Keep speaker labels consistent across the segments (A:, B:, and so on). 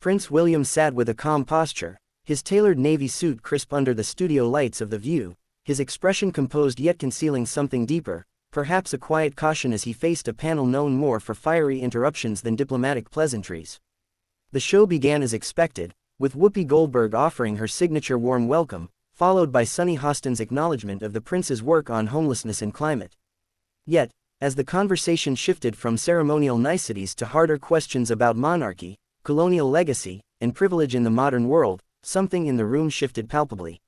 A: Prince William sat with a calm posture, his tailored navy suit crisp under the studio lights of The View, his expression composed yet concealing something deeper, perhaps a quiet caution as he faced a panel known more for fiery interruptions than diplomatic pleasantries. The show began as expected, with Whoopi Goldberg offering her signature warm welcome, followed by Sunny Hostin's acknowledgement of the prince's work on homelessness and climate. Yet, as the conversation shifted from ceremonial niceties to harder questions about monarchy, colonial legacy, and privilege in the modern world, something in the room shifted palpably.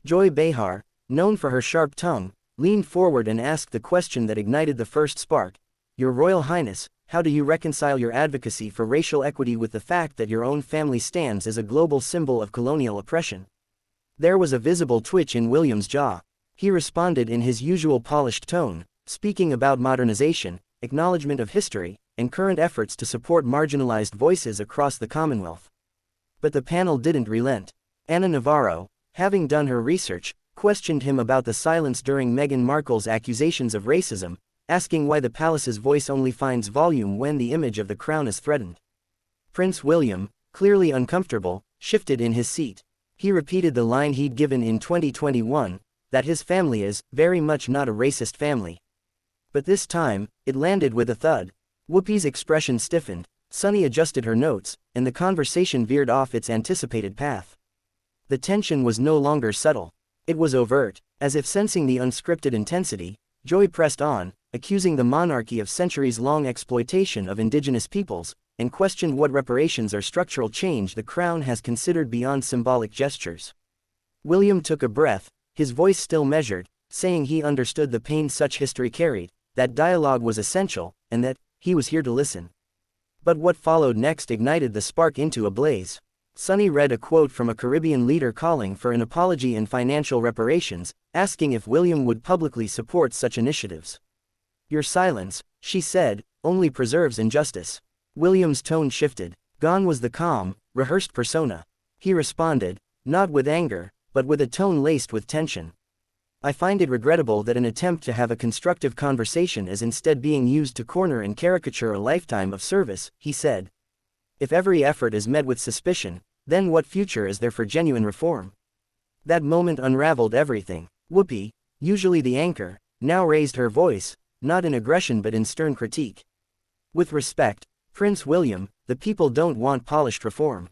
A: Joy Behar, known for her sharp tongue, leaned forward and asked the question that ignited the first spark. Your Royal Highness, how do you reconcile your advocacy for racial equity with the fact that your own family stands as a global symbol of colonial oppression? There was a visible twitch in William's jaw. He responded in his usual polished tone, speaking about modernization, acknowledgement of history, and current efforts to support marginalized voices across the Commonwealth. But the panel didn't relent. Anna Navarro, having done her research, questioned him about the silence during Meghan Markle's accusations of racism, asking why the palace's voice only finds volume when the image of the crown is threatened. Prince William, clearly uncomfortable, shifted in his seat. He repeated the line he'd given in 2021, that his family is very much not a racist family. But this time, it landed with a thud. Whoopi's expression stiffened, Sunny adjusted her notes, and the conversation veered off its anticipated path. The tension was no longer subtle. It was overt, as if sensing the unscripted intensity. Joy pressed on, accusing the monarchy of centuries-long exploitation of indigenous peoples, and questioned what reparations or structural change the crown has considered beyond symbolic gestures. William took a breath, his voice still measured, saying he understood the pain such history carried, that dialogue was essential, and that he was here to listen. But what followed next ignited the spark into a blaze. Sunny read a quote from a Caribbean leader calling for an apology and financial reparations, asking if William would publicly support such initiatives. Your silence, she said, only preserves injustice. William's tone shifted. Gone was the calm, rehearsed persona. He responded, not with anger, but with a tone laced with tension. I find it regrettable that an attempt to have a constructive conversation is instead being used to corner and caricature a lifetime of service, he said. If every effort is met with suspicion, then what future is there for genuine reform? That moment unraveled everything. Whoopi, usually the anchor, now raised her voice, not in aggression but in stern critique. With respect, Prince William, the people don't want polished reform.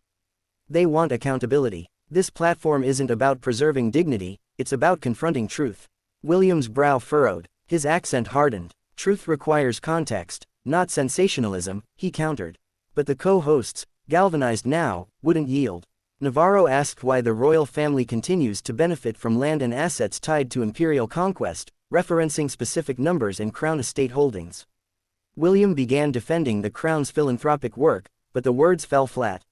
A: They want accountability. This platform isn't about preserving dignity, it's about confronting truth. William's brow furrowed, his accent hardened. Truth requires context, not sensationalism, he countered. But the co-hosts, galvanized now, wouldn't yield. Navarro asked why the royal family continues to benefit from land and assets tied to imperial conquest, referencing specific numbers in crown estate holdings. William began defending the crown's philanthropic work, but the words fell flat.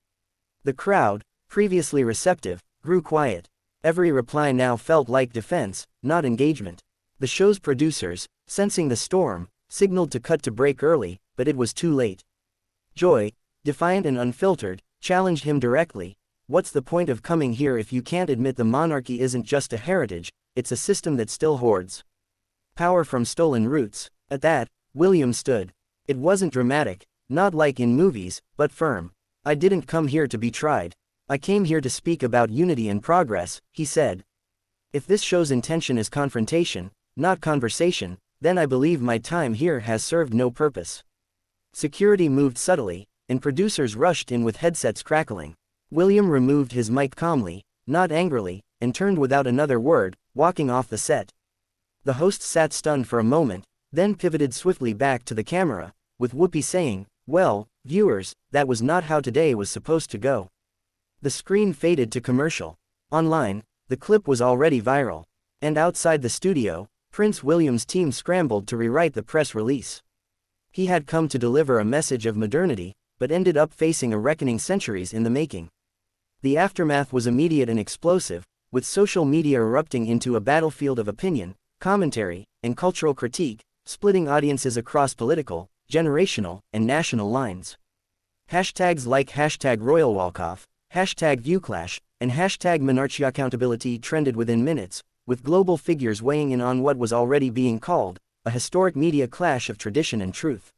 A: The crowd, previously receptive, grew quiet. Every reply now felt like defense, not engagement. The show's producers, sensing the storm, signaled to cut to break early, but it was too late. Joy, defiant and unfiltered, challenged him directly. What's the point of coming here if you can't admit the monarchy isn't just a heritage, it's a system that still hoards power from stolen roots? At that, William stood. It wasn't dramatic, not like in movies, but firm. I didn't come here to be tried. I came here to speak about unity and progress, he said. If this show's intention is confrontation, not conversation, then I believe my time here has served no purpose. Security moved subtly, and producers rushed in with headsets crackling. William removed his mic calmly, not angrily, and turned without another word, walking off the set. The host sat stunned for a moment, then pivoted swiftly back to the camera, with Whoopi saying, "Well, viewers, that was not how today was supposed to go." The screen faded to commercial. Online, the clip was already viral. And outside the studio, Prince William's team scrambled to rewrite the press release. He had come to deliver a message of modernity, but ended up facing a reckoning centuries in the making. The aftermath was immediate and explosive, with social media erupting into a battlefield of opinion, commentary, and cultural critique, splitting audiences across political, generational, and national lines. Hashtags like #RoyalWalkoff, #ViewClash, and #MonarchyAccountability trended within minutes, with global figures weighing in on what was already being called a historic media clash of tradition and truth.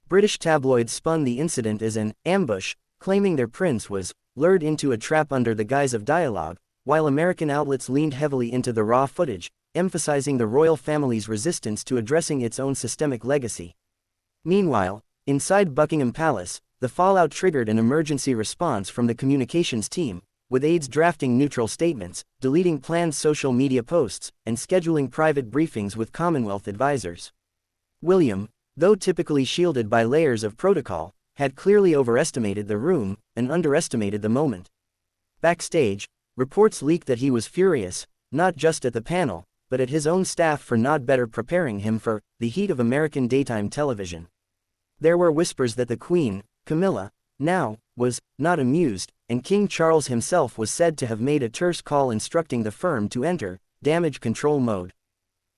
A: British tabloids spun the incident as an ambush, claiming their prince was lured into a trap under the guise of dialogue, while American outlets leaned heavily into the raw footage, emphasizing the royal family's resistance to addressing its own systemic legacy. Meanwhile, inside Buckingham Palace, the fallout triggered an emergency response from the communications team, with aides drafting neutral statements, deleting planned social media posts, and scheduling private briefings with Commonwealth advisors. William, though typically shielded by layers of protocol, had clearly overestimated the room and underestimated the moment. Backstage, reports leaked that he was furious, not just at the panel, but at his own staff for not better preparing him for the heat of American daytime television. There were whispers that the Queen, Camilla, now, was not amused, and King Charles himself was said to have made a terse call instructing the firm to enter damage control mode.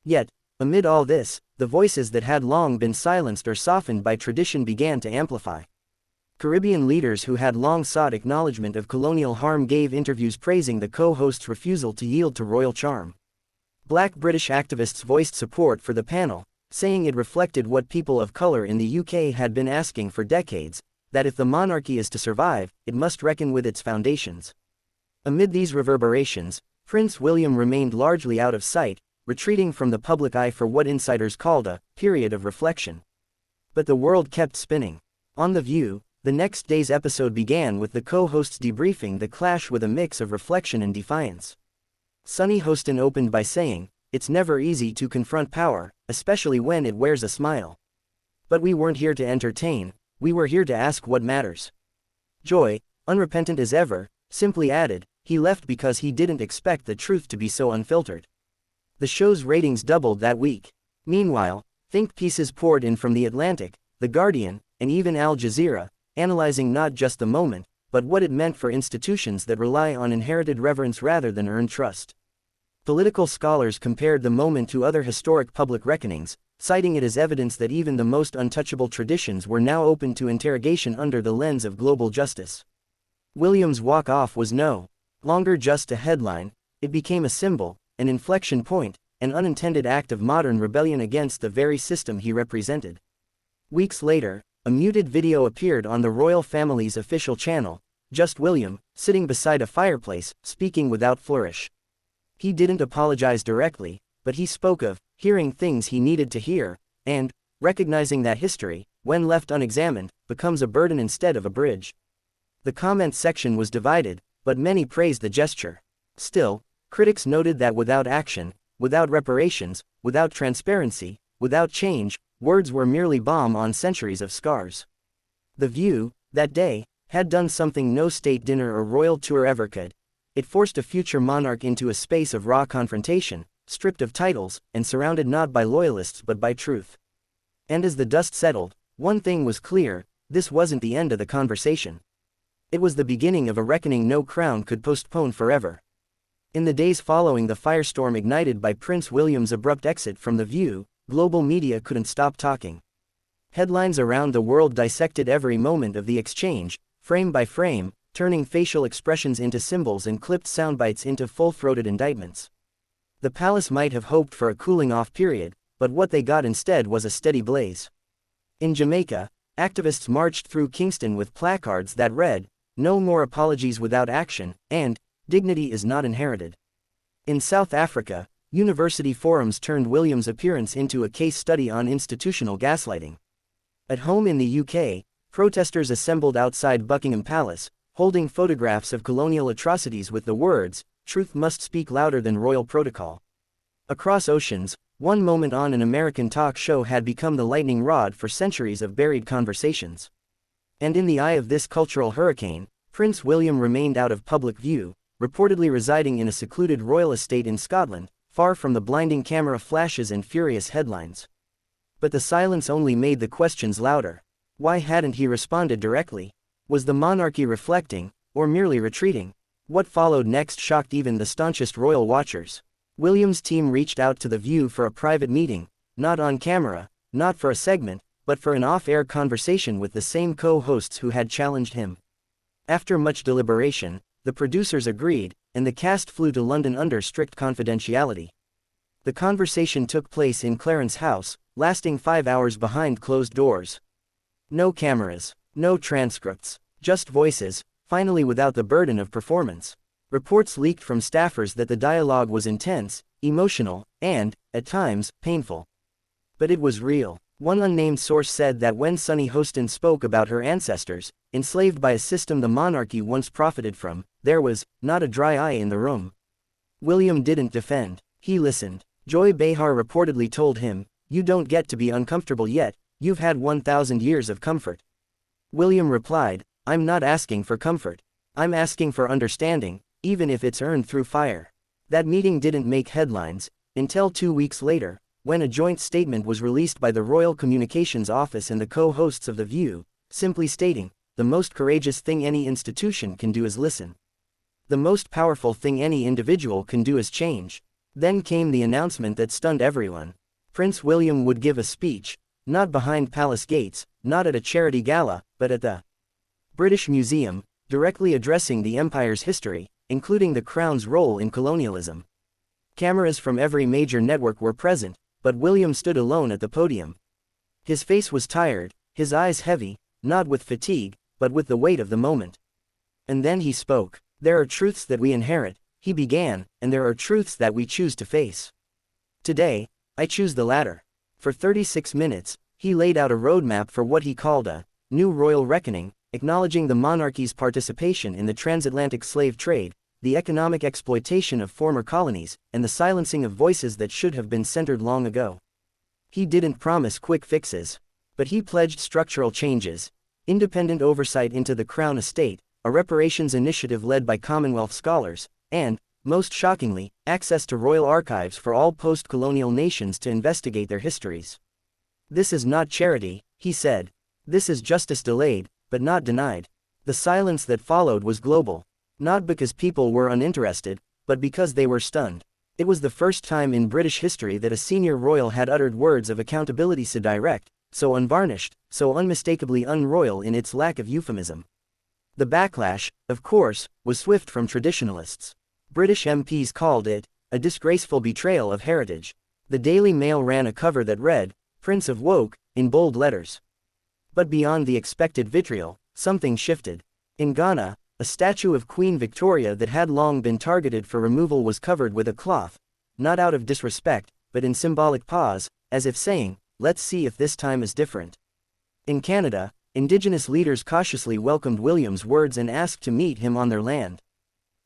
A: Yet, amid all this, the voices that had long been silenced or softened by tradition began to amplify. Caribbean leaders who had long sought acknowledgement of colonial harm gave interviews praising the co-host's refusal to yield to royal charm. Black British activists voiced support for the panel, saying it reflected what people of color in the UK had been asking for decades, that if the monarchy is to survive, it must reckon with its foundations. Amid these reverberations, Prince William remained largely out of sight, retreating from the public eye for what insiders called a period of reflection. But the world kept spinning. On The View, the next day's episode began with the co-hosts debriefing the clash with a mix of reflection and defiance. Sunny Hostin opened by saying, "It's never easy to confront power, especially when it wears a smile. But we weren't here to entertain, we were here to ask what matters." Joy, unrepentant as ever, simply added, he left because he didn't expect the truth to be so unfiltered. The show's ratings doubled that week. Meanwhile, think pieces poured in from The Atlantic, The Guardian, and even Al Jazeera, analyzing not just the moment, but what it meant for institutions that rely on inherited reverence rather than earned trust. Political scholars compared the moment to other historic public reckonings, citing it as evidence that even the most untouchable traditions were now open to interrogation under the lens of global justice. William's walk-off was no longer just a headline, it became a symbol, an inflection point, an unintended act of modern rebellion against the very system he represented. Weeks later, a muted video appeared on the royal family's official channel, just William, sitting beside a fireplace, speaking without flourish. He didn't apologize directly, but he spoke of hearing things he needed to hear, and recognizing that history, when left unexamined, becomes a burden instead of a bridge. The comment section was divided, but many praised the gesture. Still, critics noted that without action, without reparations, without transparency, without change, words were merely balm on centuries of scars. The View, that day, had done something no state dinner or royal tour ever could. It forced a future monarch into a space of raw confrontation, stripped of titles, and surrounded not by loyalists but by truth. And as the dust settled, one thing was clear, this wasn't the end of the conversation. It was the beginning of a reckoning no crown could postpone forever. In the days following the firestorm ignited by Prince William's abrupt exit from The View, global media couldn't stop talking. Headlines around the world dissected every moment of the exchange, frame by frame, turning facial expressions into symbols and clipped soundbites into full-throated indictments. The palace might have hoped for a cooling-off period, but what they got instead was a steady blaze. In Jamaica, activists marched through Kingston with placards that read, "No more apologies without action," and "Dignity is not inherited." In South Africa, university forums turned William's appearance into a case study on institutional gaslighting. At home in the UK, protesters assembled outside Buckingham Palace, holding photographs of colonial atrocities with the words, "Truth must speak louder than royal protocol." Across oceans, one moment on an American talk show had become the lightning rod for centuries of buried conversations. And in the eye of this cultural hurricane, Prince William remained out of public view, reportedly residing in a secluded royal estate in Scotland, far from the blinding camera flashes and furious headlines. But the silence only made the questions louder. Why hadn't he responded directly? Was the monarchy reflecting, or merely retreating? What followed next shocked even the staunchest royal watchers. William's team reached out to The View for a private meeting, not on camera, not for a segment, but for an off-air conversation with the same co-hosts who had challenged him. After much deliberation, the producers agreed, and the cast flew to London under strict confidentiality. The conversation took place in Clarence House, lasting 5 hours behind closed doors. No cameras, no transcripts, Just voices, finally without the burden of performance. Reports leaked from staffers that the dialogue was intense, emotional, and, at times, painful. But it was real. One unnamed source said that when Sunny Hostin spoke about her ancestors, enslaved by a system the monarchy once profited from, there was not a dry eye in the room. William didn't defend. He listened. Joy Behar reportedly told him, "You don't get to be uncomfortable yet, you've had 1,000 years of comfort." William replied, "I'm not asking for comfort. I'm asking for understanding, even if it's earned through fire." That meeting didn't make headlines, until 2 weeks later, when a joint statement was released by the Royal Communications Office and the co-hosts of The View, simply stating, "The most courageous thing any institution can do is listen. The most powerful thing any individual can do is change." Then came the announcement that stunned everyone. Prince William would give a speech, not behind palace gates, not at a charity gala, but at the British Museum, directly addressing the empire's history, including the Crown's role in colonialism. Cameras from every major network were present, but William stood alone at the podium. His face was tired, his eyes heavy, not with fatigue, but with the weight of the moment. And then he spoke. "There are truths that we inherit," he began, "and there are truths that we choose to face. Today, I choose the latter." For 36 minutes, he laid out a roadmap for what he called a new royal reckoning, acknowledging the monarchy's participation in the transatlantic slave trade, the economic exploitation of former colonies, and the silencing of voices that should have been centered long ago. He didn't promise quick fixes, but he pledged structural changes, independent oversight into the Crown estate, a reparations initiative led by Commonwealth scholars, and, most shockingly, access to royal archives for all post-colonial nations to investigate their histories. "This is not charity," he said. "This is justice delayed, but not denied." The silence that followed was global. Not because people were uninterested, but because they were stunned. It was the first time in British history that a senior royal had uttered words of accountability so direct, so unvarnished, so unmistakably unroyal in its lack of euphemism. The backlash, of course, was swift from traditionalists. British MPs called it a disgraceful betrayal of heritage. The Daily Mail ran a cover that read, "Prince of Woke," in bold letters. But beyond the expected vitriol, something shifted. In Ghana, a statue of Queen Victoria that had long been targeted for removal was covered with a cloth, not out of disrespect, but in symbolic pause, as if saying, "Let's see if this time is different." In Canada, Indigenous leaders cautiously welcomed William's words and asked to meet him on their land.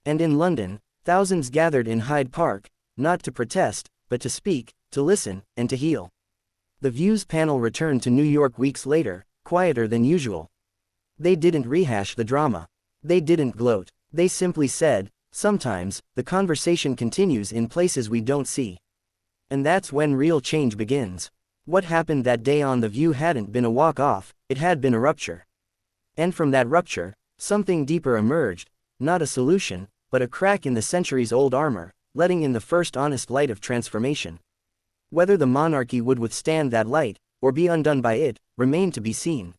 A: And in London, thousands gathered in Hyde Park, not to protest, but to speak, to listen, and to heal. The View's panel returned to New York weeks later, quieter than usual. They didn't rehash the drama. They didn't gloat. They simply said, "Sometimes, the conversation continues in places we don't see." And that's when real change begins. What happened that day on The View hadn't been a walk-off, it had been a rupture. And from that rupture, something deeper emerged, not a solution, but a crack in the centuries-old armor, letting in the first honest light of transformation. Whether the monarchy would withstand that light, or be undone by it, remained to be seen.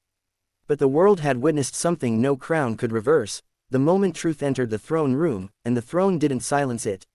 A: But the world had witnessed something no crown could reverse, the moment truth entered the throne room, and the throne didn't silence it.